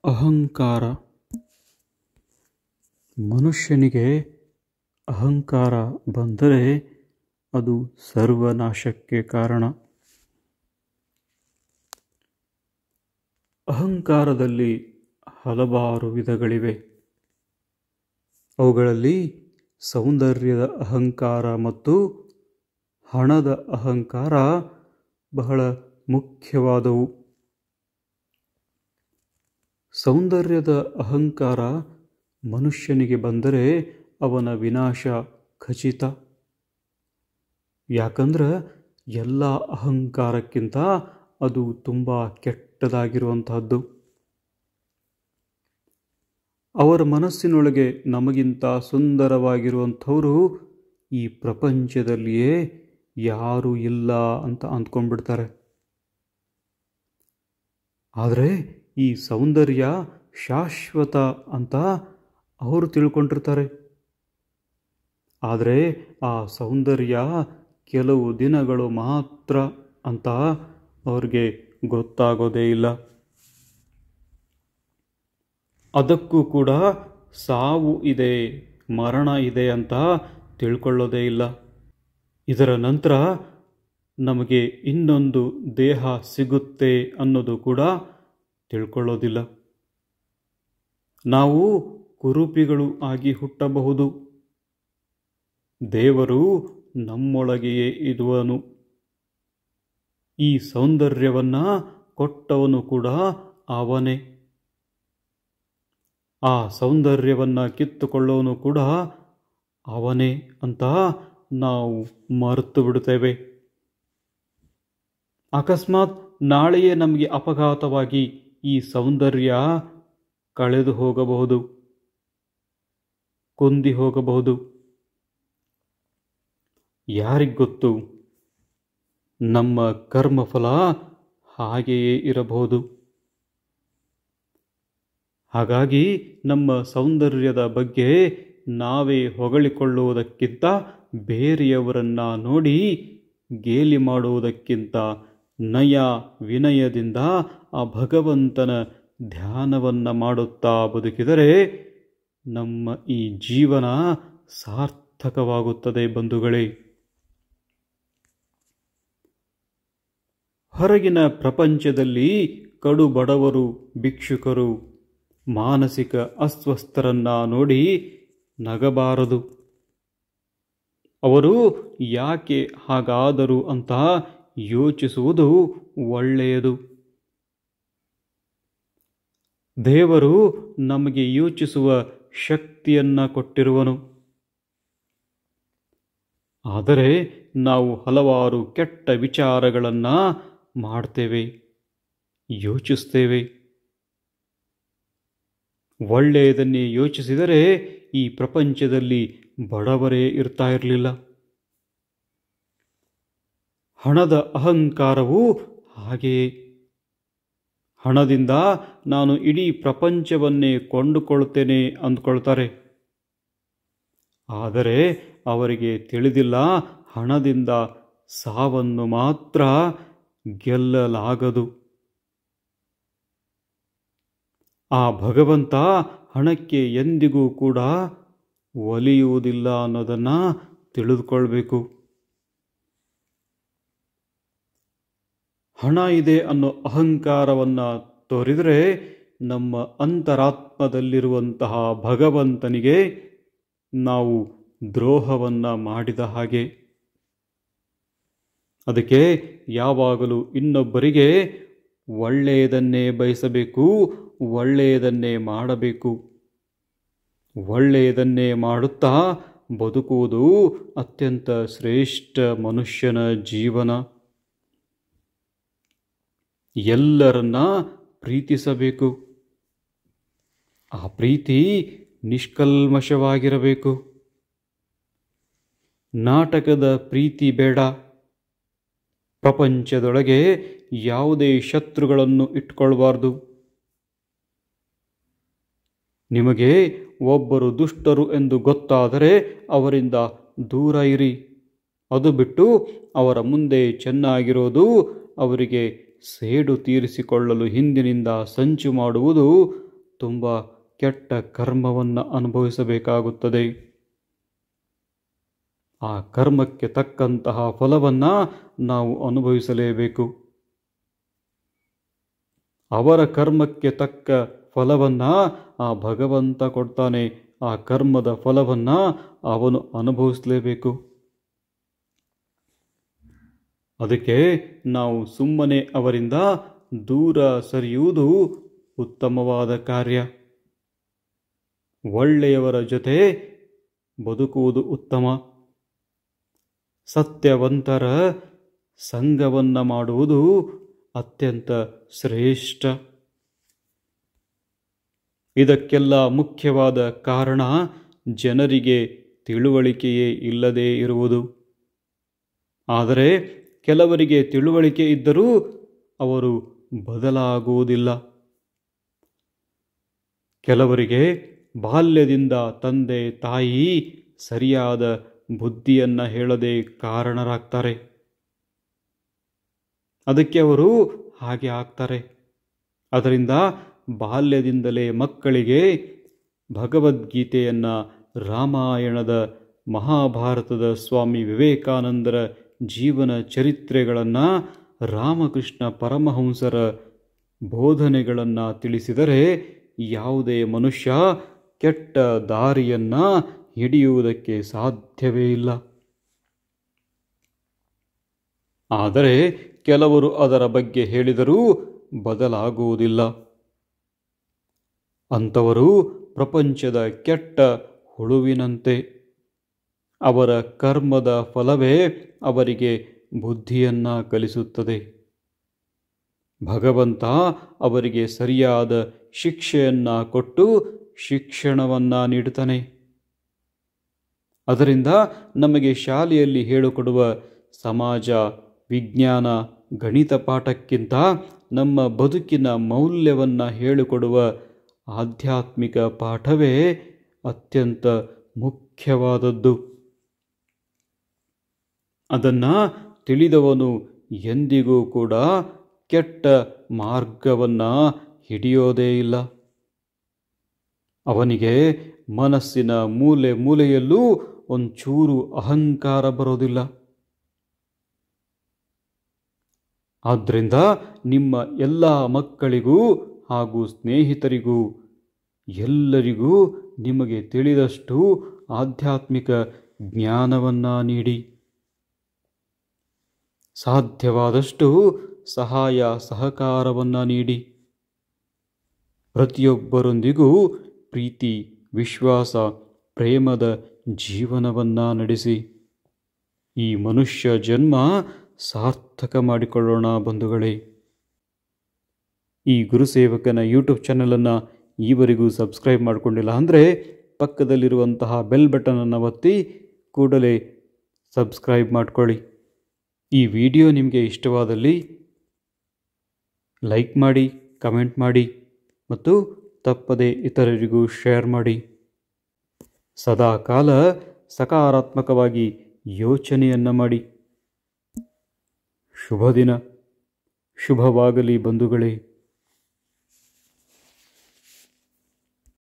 ಅಹಂಕಾರ. ಮನುಷ್ಯನಿಗೆ ಅಹಂಕಾರ ಬಂದರೆ ಅದು ಸರ್ವನಾಶಕ್ಕೆ ಕಾರಣ. ಅಹಂಕಾರದಲ್ಲಿ ಹಲವಾರು ವಿಧಗಳಿವೆ. ಅವುಗಳಲ್ಲಿ ಸೌಂದರ್ಯದ ಅಹಂಕಾರ ಮತ್ತು ಹಣದ ಅಹಂಕಾರ ಬಹಳ ಮುಖ್ಯವಾದವು. ಸೌಂದರ್ಯದ ಅಹಂಕಾರ ಮನುಷ್ಯನಿಗೆ ಬಂದರೆ ಅವನ ವಿನಾಶ ಖಚಿತ. ಯಾಕಂದ್ರೆ ಎಲ್ಲ ಅಹಂಕಾರಕ್ಕಿಂತ ಅದು ತುಂಬ ಕೆಟ್ಟದಾಗಿರುವಂತಹದ್ದು. ಅವರ ಮನಸ್ಸಿನೊಳಗೆ ನಮಗಿಂತ ಸುಂದರವಾಗಿರುವಂಥವರು ಈ ಪ್ರಪಂಚದಲ್ಲಿಯೇ ಯಾರೂ ಇಲ್ಲ ಅಂತ ಅಂದ್ಕೊಂಡ್ಬಿಡ್ತಾರೆ. ಆದರೆ ಈ ಸೌಂದರ್ಯ ಶಾಶ್ವತ ಅಂತ ಅವರು ತಿಳ್ಕೊಂಡಿರ್ತಾರೆ. ಆದರೆ ಆ ಸೌಂದರ್ಯ ಕೆಲವು ದಿನಗಳು ಮಾತ್ರ ಅಂತ ಅವ್ರಿಗೆ ಗೊತ್ತಾಗೋದೇ ಇಲ್ಲ. ಅದಕ್ಕೂ ಕೂಡ ಸಾವು ಇದೆ, ಮರಣ ಇದೆ ಅಂತ ತಿಳ್ಕೊಳ್ಳೋದೇ ಇಲ್ಲ. ಇದರ ನಂತರ ನಮಗೆ ಇನ್ನೊಂದು ದೇಹ ಸಿಗುತ್ತೆ ಅನ್ನೋದು ಕೂಡ ತಿಳ್ಕೊಳ್ಳೋದಿಲ್ಲ. ನಾವು ಕುರೂಪಿಗಳು ಆಗಿ ಹುಟ್ಟಬಹುದು. ದೇವರು ನಮ್ಮೊಳಗೆಯೇ ಇರುವನು. ಈ ಸೌಂದರ್ಯವನ್ನ ಕೊಟ್ಟವನು ಕೂಡ ಅವನೇ. ಆ ಸೌಂದರ್ಯವನ್ನ ಕಿತ್ತುಕೊಳ್ಳೋನು ಕೂಡ ಅವನೇ ಅಂತ ನಾವು ಮರೆತು ಬಿಡುತ್ತೇವೆ. ಅಕಸ್ಮಾತ್ ನಾಳೆಯೇ ನಮಗೆ ಅಪಘಾತವಾಗಿ ಈ ಸೌಂದರ್ಯ ಕಳೆದು ಹೋಗಬಹುದು, ಕುಂದಿ ಹೋಗಬಹುದು. ಯಾರಿಗೊತ್ತು? ನಮ್ಮ ಕರ್ಮಫಲ ಹಾಗೆಯೇ ಇರಬಹುದು. ಹಾಗಾಗಿ ನಮ್ಮ ಸೌಂದರ್ಯದ ಬಗ್ಗೆ ನಾವೇ ಹೊಗಳಿಕೊಳ್ಳುವುದಕ್ಕಿಂತ, ಬೇರೆಯವರನ್ನ ನೋಡಿ ಗೇಲಿ ಮಾಡುವುದಕ್ಕಿಂತ ನಯ ವಿನಯದಿಂದ ಆ ಭಗವಂತನ ಧ್ಯಾನವನ್ನ ಮಾಡುತ್ತಾ ಬದುಕಿದರೆ ನಮ್ಮ ಈ ಜೀವನ ಸಾರ್ಥಕವಾಗುತ್ತದೆ ಬಂಧುಗಳೇ. ಹೊರಗಿನ ಪ್ರಪಂಚದಲ್ಲಿ ಕಡು ಬಡವರು, ಭಿಕ್ಷುಕರು, ಮಾನಸಿಕ ಅಸ್ವಸ್ಥರನ್ನ ನೋಡಿ ನಗಬಾರದು. ಅವರು ಯಾಕೆ ಹಾಗಾದರು ಅಂತ ಯೋಚಿಸುವುದು ಒಳ್ಳೆಯದು. ದೇವರು ನಮಗೆ ಯೋಚಿಸುವ ಶಕ್ತಿಯನ್ನ ಕೊಟ್ಟಿರುವನು. ಆದರೆ ನಾವು ಹಲವಾರು ಕೆಟ್ಟ ವಿಚಾರಗಳನ್ನ ಮಾಡ್ತೇವೆ, ಯೋಚಿಸ್ತೇವೆ. ಒಳ್ಳೆಯದನ್ನೇ ಯೋಚಿಸಿದರೆ ಈ ಪ್ರಪಂಚದಲ್ಲಿ ಬಡವರೇ ಇರ್ತಾ ಇರಲಿಲ್ಲ. ಹಣದ ಅಹಂಕಾರವು ಹಾಗೆಯೇ. ಹಣದಿಂದ ನಾನು ಇಡೀ ಪ್ರಪಂಚವನ್ನೇ ಕೊಂಡುಕೊಳ್ತೇನೆ ಅಂದ್ಕೊಳ್ತಾರೆ. ಆದರೆ ಅವರಿಗೆ ತಿಳಿದಿಲ್ಲ, ಹಣದಿಂದ ಸಾವನ್ನು ಮಾತ್ರ ಗೆಲ್ಲಲಾಗದು. ಆ ಭಗವಂತ ಹಣಕ್ಕೆ ಎಂದಿಗೂ ಕೂಡ ಒಲಿಯುವುದಿಲ್ಲ ಅನ್ನೋದನ್ನ ತಿಳಿದುಕೊಳ್ಬೇಕು. ಹಣ ಇದೆ ಅನ್ನೋ ಅಹಂಕಾರವನ್ನ ತೋರಿದರೆ ನಮ್ಮ ಅಂತರಾತ್ಮದಲ್ಲಿರುವಂತಹ ಭಗವಂತನಿಗೆ ನಾವು ದ್ರೋಹವನ್ನ ಮಾಡಿದ ಹಾಗೆ. ಅದಕ್ಕೆ ಯಾವಾಗಲೂ ಇನ್ನೊಬ್ಬರಿಗೆ ಒಳ್ಳೆಯದನ್ನೇ ಬಯಸಬೇಕು, ಒಳ್ಳೆಯದನ್ನೇ ಮಾಡಬೇಕು. ಒಳ್ಳೆಯದನ್ನೇ ಮಾಡುತ್ತಾ ಬದುಕುವುದು ಅತ್ಯಂತ ಶ್ರೇಷ್ಠ ಮನುಷ್ಯನ ಜೀವನ. ಎಲ್ಲರನ್ನ ಪ್ರೀತಿಸಬೇಕು. ಆ ಪ್ರೀತಿ ನಿಷ್ಕಲ್ಮಶವಾಗಿರಬೇಕು. ನಾಟಕದ ಪ್ರೀತಿ ಬೇಡ. ಪ್ರಪಂಚದೊಳಗೆ ಯಾವುದೇ ಶತ್ರುಗಳನ್ನು ಇಟ್ಕೊಳ್ಬಾರ್ದು. ನಿಮಗೆ ಒಬ್ಬರು ದುಷ್ಟರು ಎಂದು ಗೊತ್ತಾದರೆ ಅವರಿಂದ ದೂರ ಇರಿ. ಅದು ಬಿಟ್ಟು ಅವರ ಮುಂದೆ ಚೆನ್ನಾಗಿರೋದು, ಅವರಿಗೆ ಸೇಡು ತೀರಿಸಿಕೊಳ್ಳಲು ಹಿಂದಿನಿಂದ ಸಂಚು ಮಾಡುವುದು ತುಂಬ ಕೆಟ್ಟ ಕರ್ಮವನ್ನು ಅನುಭವಿಸಬೇಕಾಗುತ್ತದೆ. ಆ ಕರ್ಮಕ್ಕೆ ತಕ್ಕಂತಹ ಫಲವನ್ನು ನಾವು ಅನುಭವಿಸಲೇಬೇಕು. ಅವರ ಕರ್ಮಕ್ಕೆ ತಕ್ಕ ಫಲವನ್ನು ಆ ಭಗವಂತ ಕೊಡ್ತಾನೆ. ಆ ಕರ್ಮದ ಫಲವನ್ನು ಅವನು ಅನುಭವಿಸಲೇಬೇಕು. ಅದಕ್ಕೆ ನಾವು ಸುಮ್ಮನೆ ಅವರಿಂದ ದೂರ ಸರಿಯುವುದು ಉತ್ತಮವಾದ ಕಾರ್ಯ. ಒಳ್ಳೆಯವರ ಜೊತೆ ಬದುಕುವುದು ಉತ್ತಮ. ಸತ್ಯವಂತರ ಸಂಗವನ್ನು ಮಾಡುವುದು ಅತ್ಯಂತ ಶ್ರೇಷ್ಠ. ಇದಕ್ಕೆಲ್ಲ ಮುಖ್ಯವಾದ ಕಾರಣ ಜನರಿಗೆ ತಿಳುವಳಿಕೆಯೇ ಇಲ್ಲದೇ ಇರುವುದು. ಆದರೆ ಕೆಲವರಿಗೆ ತಿಳುವಳಿಕೆ ಇದ್ದರೂ ಅವರು ಬದಲಾಗುವುದಿಲ್ಲ. ಕೆಲವರಿಗೆ ಬಾಲ್ಯದಿಂದ ತಂದೆ ತಾಯಿ ಸರಿಯಾದ ಬುದ್ಧಿಯನ್ನು ಹೇಳದೆ ಕಾರಣರಾಗ್ತಾರೆ. ಅದಕ್ಕೆ ಅವರು ಹಾಗೆ ಆಗ್ತಾರೆ. ಅದರಿಂದ ಬಾಲ್ಯದಿಂದಲೇ ಮಕ್ಕಳಿಗೆ ಭಗವದ್ಗೀತೆಯನ್ನು, ರಾಮಾಯಣದ, ಮಹಾಭಾರತದ, ಸ್ವಾಮಿ ವಿವೇಕಾನಂದರ ಜೀವನ ಚರಿತ್ರೆಗಳನ್ನು, ರಾಮಕೃಷ್ಣ ಪರಮಹಂಸರ ಬೋಧನೆಗಳನ್ನು ತಿಳಿಸಿದರೆ ಯಾವುದೇ ಮನುಷ್ಯ ಕೆಟ್ಟ ದಾರಿಯನ್ನು ಹಿಡಿಯುವುದಕ್ಕೆ ಸಾಧ್ಯವೇ ಇಲ್ಲ. ಆದರೆ ಕೆಲವರು ಅದರ ಬಗ್ಗೆ ಹೇಳಿದರೂ ಬದಲಾಗುವುದಿಲ್ಲ. ಅಂಥವರು ಪ್ರಪಂಚದ ಕೆಟ್ಟ ಹುಳುವಿನಂತೆ. ಅವರ ಕರ್ಮದ ಫಲವೇ ಅವರಿಗೆ ಬುದ್ಧಿಯನ್ನು ಕಲಿಸುತ್ತದೆ. ಭಗವಂತ ಅವರಿಗೆ ಸರಿಯಾದ ಶಿಕ್ಷೆಯನ್ನು ಕೊಟ್ಟು ಶಿಕ್ಷಣವನ್ನು ನೀಡುತ್ತಾನೆ. ಅದರಿಂದ ನಮಗೆ ಶಾಲೆಯಲ್ಲಿ ಹೇಳಿಕೊಡುವ ಸಮಾಜ, ವಿಜ್ಞಾನ, ಗಣಿತ ಪಾಠಕ್ಕಿಂತ ನಮ್ಮ ಬದುಕಿನ ಮೌಲ್ಯವನ್ನು ಹೇಳಿಕೊಡುವ ಆಧ್ಯಾತ್ಮಿಕ ಪಾಠವೇ ಅತ್ಯಂತ ಮುಖ್ಯವಾದದ್ದು. ಅದನ್ನು ತಿಳಿದವನು ಎಂದಿಗೂ ಕೂಡ ಕೆಟ್ಟ ಮಾರ್ಗವನ್ನು ಹಿಡಿಯೋದೇ ಇಲ್ಲ. ಅವನಿಗೆ ಮನಸ್ಸಿನ ಮೂಲೆ ಮೂಲೆಯಲ್ಲೂ ಒಂಚೂರು ಅಹಂಕಾರ ಬರೋದಿಲ್ಲ. ಆದ್ದರಿಂದ ನಿಮ್ಮ ಎಲ್ಲ ಮಕ್ಕಳಿಗೂ ಹಾಗೂ ಸ್ನೇಹಿತರಿಗೂ ಎಲ್ಲರಿಗೂ ನಿಮಗೆ ತಿಳಿದಷ್ಟು ಆಧ್ಯಾತ್ಮಿಕ ಜ್ಞಾನವನ್ನು ನೀಡಿ. ಸಾಧ್ಯವಾದಷ್ಟು ಸಹಾಯ ಸಹಕಾರವನ್ನು ನೀಡಿ. ಪ್ರತಿಯೊಬ್ಬರೊಂದಿಗೂ ಪ್ರೀತಿ, ವಿಶ್ವಾಸ, ಪ್ರೇಮದ ಜೀವನವನ್ನು ನಡೆಸಿ ಈ ಮನುಷ್ಯ ಜನ್ಮ ಸಾರ್ಥಕ ಮಾಡಿಕೊಳ್ಳೋಣ ಬಂಧುಗಳೇ. ಈ ಗುರುಸೇವಕನ ಯೂಟ್ಯೂಬ್ ಚಾನಲನ್ನು ಈವರೆಗೂ ಸಬ್ಸ್ಕ್ರೈಬ್ ಮಾಡಿಕೊಂಡಿಲ್ಲ ಅಂದರೆ ಪಕ್ಕದಲ್ಲಿರುವಂತಹ ಬೆಲ್ ಬಟನನ್ನು ಒತ್ತಿ ಕೂಡಲೇ ಸಬ್ಸ್ಕ್ರೈಬ್ ಮಾಡಿಕೊಳ್ಳಿ. ಈ ವಿಡಿಯೋ ನಿಮಗೆ ಇಷ್ಟವಾದಲ್ಲಿ ಲೈಕ್ ಮಾಡಿ, ಕಮೆಂಟ್ ಮಾಡಿ ಮತ್ತು ತಪ್ಪದೆ ಇತರರಿಗೂ ಶೇರ್ ಮಾಡಿ. ಸದಾಕಾಲ ಸಕಾರಾತ್ಮಕವಾಗಿ ಯೋಚನೆಯನ್ನು ಮಾಡಿ. ಶುಭ ದಿನ. ಶುಭವಾಗಲಿ ಬಂಧುಗಳೇ.